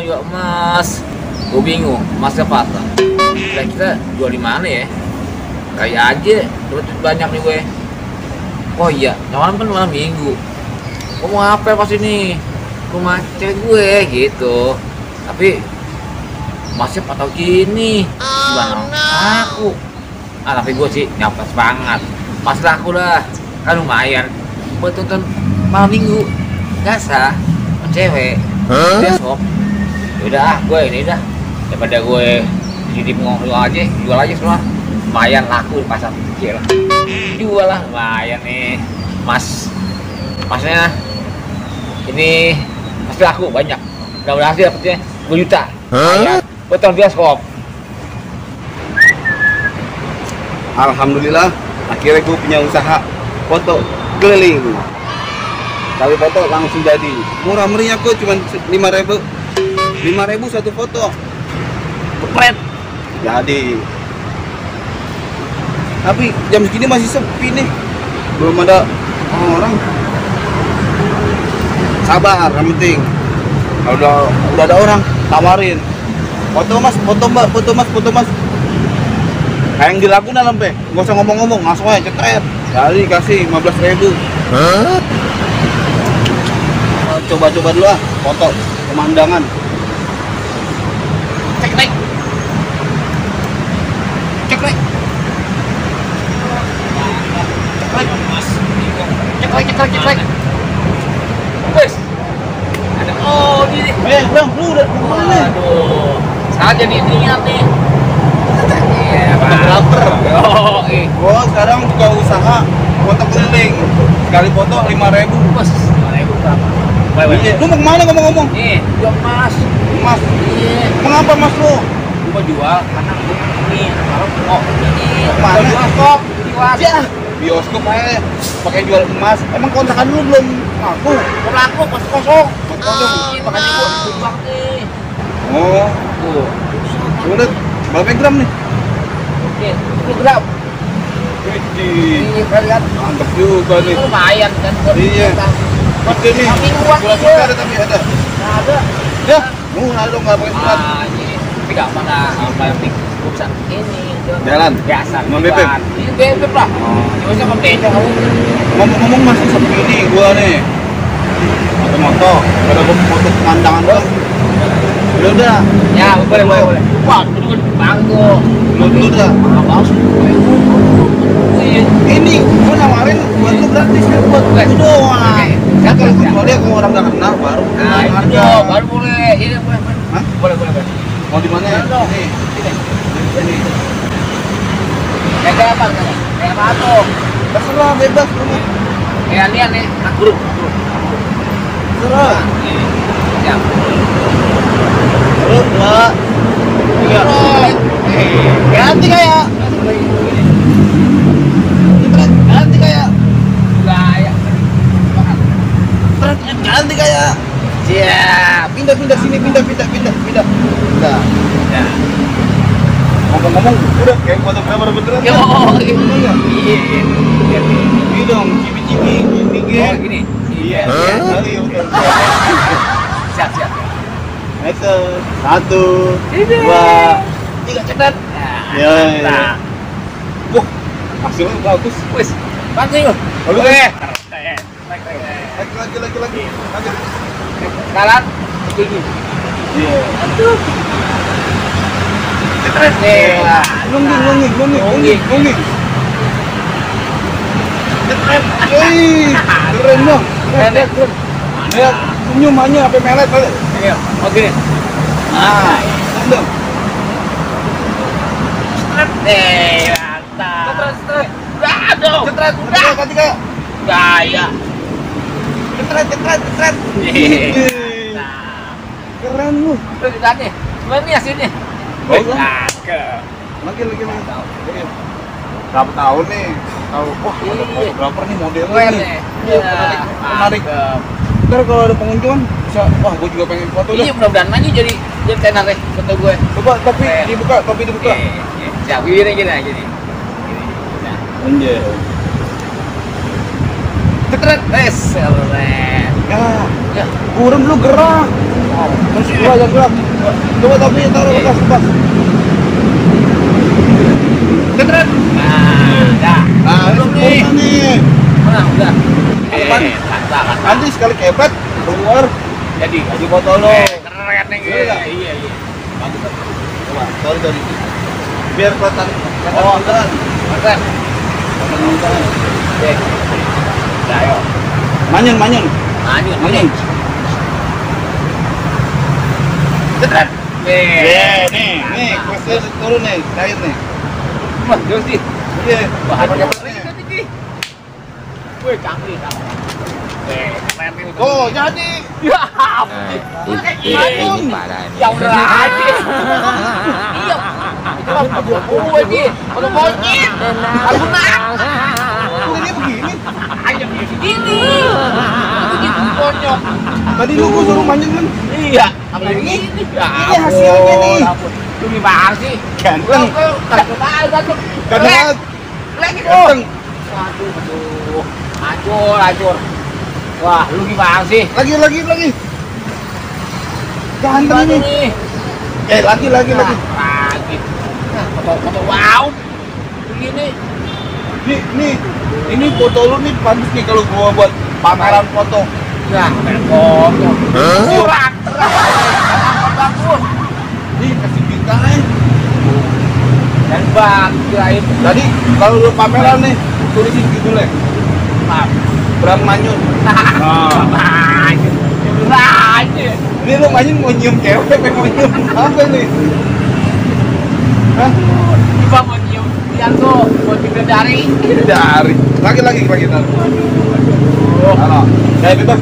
juga emas. Gue bingung, emasnya patah. Kita jual di mana ya? Kayak aja, duit banyak nih gue. Oh iya, yang malam kan malam minggu. Gue mau apa pas ini? Rumah cewek gue gitu. Tapi emasnya patah gini. Gimana? Aku. Tapi gue sih nyapes banget. Pas laku dah, kan lumayan. Buat tonton malam minggu. Biasa, cewek. Besok. Udah, gue ini dah. Daripada gue jadi ngomong aja, jual aja semua. Lumayan laku di pasar kecil. Jual lah, lumayan nih. Masnya ini pasti laku banyak. Udah berhasil dapetnya 2 juta. Lumayan. Betul bioskop. Alhamdulillah, akhirnya gue punya usaha foto keliling. Kali foto langsung jadi. Murah meriah kok, cuma 5.000. 5.000 satu foto. Kepret. Jadi. Tapi jam segini masih sepi nih. Belum ada orang. Sabar, yang penting. Kalau udah ada orang, tawarin. Foto mas, foto mbak, foto mas. Kayak yang di Laguna lampe, nggak usah ngomong-ngomong, langsung aja cetret. Jadi kasih 15.000. Coba-coba dulu ah, foto pemandangan. Cek naik. Wes. Ada gini. Bang, lu udah kemana? Aduh. Sekarang jadi ingat nih. Iya, Fotografer. Oh, Gua sekarang buka usaha foto keliling. Sekali foto 5.000. Bos, 5.000 berapa? Iya. Lu mau kemana ngomong-ngomong? Nih, jual emas. Mas. Iya. Mengapa mas lu? Gue mau jual karena gue nih kalau ini Mana? bioskop jual. Ya, bioskop aja pakai jual emas. Emang kontrakan lu belum laku? Belum laku, masih kosong. Kosong. Makanya gue jual nih. Oh, Tuh. udah berapa gram nih? Nih, 10 gram. Wih, Ini kalian mantap juga nih. lumayan kan. Iya. Oke nih. Tapi uang Gula juga. ada tapi ada. Nggak ada. Ya, murah dong nggak pakai surat. Ini tapi nggak mana apa yang penting gue bisa ini Jalan. biasa. Mau bebek? Ini bebek lah. Cuma sih sama beca kamu. Ngomong-ngomong masih sepi nih gua nih. Foto-foto, kalau gua foto pemandangan doang. Udah. Ya boleh. Wah, itu kan bang tuh. Lu dah. Abang Ini gua nawarin buat lu gratis kan buat lu doang. Ya kalau kecuali kalau orang nggak kenal baru Nah, itu harga. dong, baru boleh. Ini boleh. Hah? Boleh. Mau di mana? Ini. Ini. Kayak apa? Kayak apa tuh? Terserah bebas lu. Kayak lian nih, grup. Terserah. Siap. Lu dua. Tiga. Ganti kayak. Ganti kayak. Gaya. Ganti kayak. Siap. Pindah sini, pindah. Udah. Ya. Ngomong-ngomong, udah kayak fotografer beneran. Yo, kan? iya. Ini dong, cibi-cibi, gini. Oh, gini. Iya. Ayo, oke. Siap. Next, 1, Ini. 2, 3, cetat. Ya. Nah, Wah, hasilnya bagus. wis. Bantu yuk. Oke. Oke. Lagi. Sekarang gini. Iya. Aduh. Stres nih. Nungging. Cetet. Wih, keren dong. Keren. Lihat senyumannya sampai melet. Ayo, oke. Nah, dong. Stres. Mantap. Stres. Aduh. Cetret, udah ganti kayak. Gaya. Cetret. Nah. Keren lu. Terus nih. Mana nih sini? Oh, iya. Cakep. Lagi. Berapa tahun nih? Tahu. Wah, ada fotografer nih modelnya Keren nih. nih. Iya, menarik. Ntar kalau ada pengunjung, bisa. Wah, gue juga pengen foto Iya, dah. mudah-mudahan aja jadi tenar deh foto gue. Coba tapi Keren. dibuka. Siap, gini. Anjir. Cetret, keren. Ya, Ya, burung lu gerak. Coba jangan gerak. Coba tapi taruh bekas. Keren. Nah, belum nih. Udah. Kata. Nanti sekali kepet keluar Jadi foto lo. keren nih. Iya. Bagus. Coba, sorry. Biar kelihatan Oh, kelihatan. keren. Oke. Udah, ayo. Manyun. Manyun. Keren. Nih, kelasnya turun nih, cair nih. Wah, jauh sih. Iya. Bahannya tinggi. Wih, canggih. Keren nih. Oh, jadi. Ya, Ini parah nih. ya udah aja. Iya. Itu mah gue nih. Kalau monyet. Aku nak. Ini begini. Ayo begini. Itu gitu konyol. Tadi lu gua suruh manyun kan? Iya. Apa ini? Ini hasilnya nih. Lu gimana sih? Ganteng. Ganteng. Ganteng. Lagi Ganteng. Waduh. Hancur. Wah, lu gimana sih? Lagi. Ganteng ini. Lagi. Lagi. Nah, foto wow. Begini. Nih. Ini foto lu nih bagus nih kalau gua buat pameran foto. Nah, foto. Kurang. Bagus. Nih kasih bintang. Dan bang, kirain Tadi kalau lu pameran nih, tulisin gitu leh. maaf. Berapa manyun? Aja. Ini lu manyun mau nyium cewek apa mau nyium apa nih? Hah? Coba mau nyium dia tuh buat bidadari. Dari. Lagi taruh. Halo. Gaya bebas.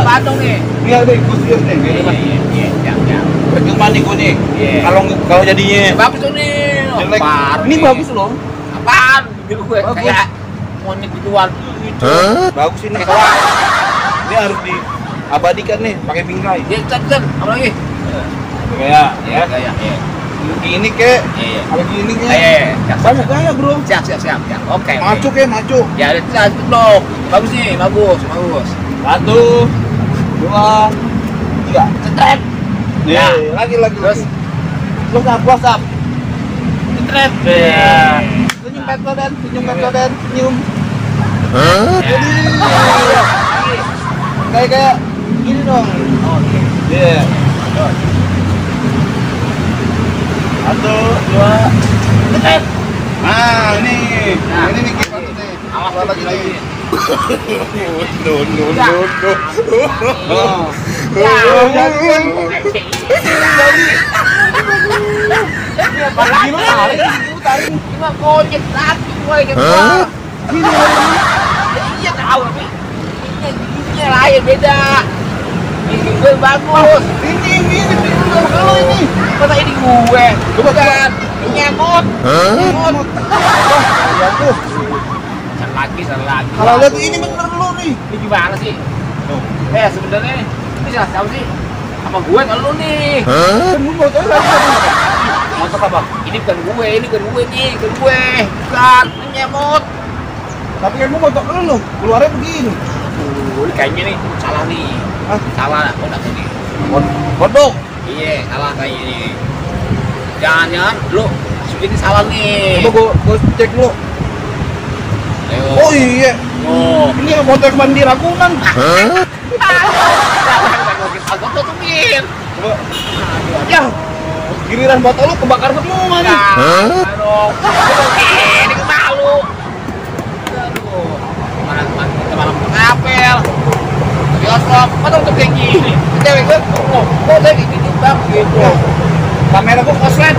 Patung nih. Iya deh, gua serius nih, gaya bebas. Iya. Siap. Percuma nih gua nih. Iya. Kalau jadinya Bagus tuh nih. jelek. Apaan Ini nih? bagus loh. Apaan? Bibir gue Bagus. kayak monyet gituan. Bagus ini kawan. Ini harus diabadikan nih pakai bingkai. Dia cek. Apa lagi? Kayak Ya, kayak. gini kek. Iya. Kalau gini kek. Siap. Banyak gaya, Bro. Siap. Oke. Macu kek, macu. Ya, ada satu dong. Bagus nih, bagus. 1 2 3. Cetret. Nih, Ya. lagi. Terus Close up. cetret. Ya. Senyum Petloden, senyum. Jadi kayak gini dong. Oke. Iya. 1 2 Cetret. Nah, ini. Nah. Ini nih kita nih. Awas Lagi nih. No. Oh. Tarik. Cuma gojek lagi gue gitu. Iya tahu tapi ini lain beda. Ini gue bagus. Ini kalau ini. Masa ini gue? Coba. Bukan. Ini nyemot. Ya tuh. Salah lagi. Kalau lihat ini bener lu nih. Ini gimana sih? Tuh. Sebenarnya ini salah tahu sih. Sama gue atau lu nih? Kan lu mau tahu lagi. Maksud apa? Ini bukan gue nih, bukan gue. Bukan, ini nyemot. Tapi kan gua foto lu, keluarnya begini. Ini kayaknya nih salah nih. Hah? Salah, udah nih. Kodok. Iya, salah kayaknya nih. Jangan lu ini salah nih. Coba gua cek dulu. Ayo. Oh iya. Oh. Ini yang foto kemarin di Ragunan. Agak tutupin. Coba. Ya. Giliran foto lu kebakar semua nih. Aduh. Ini malu. Aduh. Kemana kapel. Bioskop, mana untuk kayak gini? Cewek gue, kok saya kayak gini bang, gitu. Kamera gue koslet.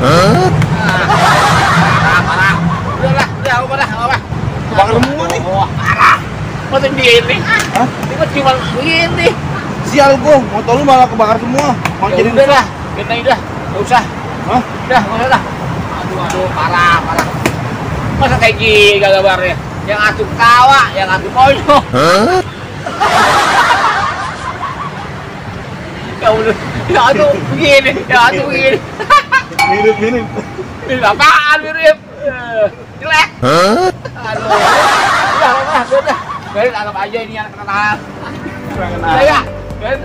Parah. Udah, apa? Bakar semua nih. Parah. Masa gini? Hah? Ini cuma begini. Sial gua, motor lu malah kebakar semua. Mau jadi udah lah, kita udah, nggak usah. Hah? Udah, nggak usah dah. Aduh, parah. Masa kayak gini gambarnya? Yang asuh tawa, yang asuh konyol. Ya udah, ya aduh begini. Mirip. Ini apaan mirip? Jelek. Aduh. Udah. Biarin anggap aja ini yang kenalan. Ya. Biarin.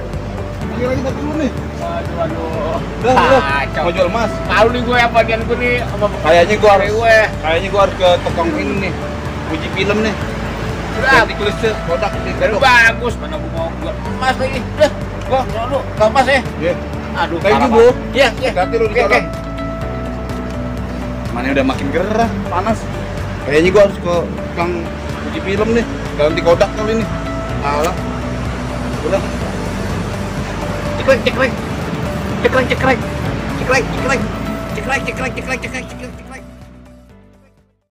Lagi tapi lu nih. Aduh. Lah, Kacau. mau jual emas. Malu nih gue apa bagian gue nih sama Kayaknya gua harus gue. kayaknya gua harus ke tukang ini nih. Uji film nih. Udah, Ganti klise kodak di udah bagus. Mana gue mau buat emas lagi. Udah, gua lu ke emas ya. Iya. Aduh, Thank you, parah Bu. banget. Iya, iya. Hati-hati lu di Oke, jalan. oke. Mana udah makin gerah, panas. Kayaknya gua harus ke tukang uji film nih. Ganti kodak kali ini. Alah. Udah. Cekrek, cekrek. Cekrek, cekrek. Cekrek, cekrek. Cekrek, cekrek, cekrek, cekrek, cekrek.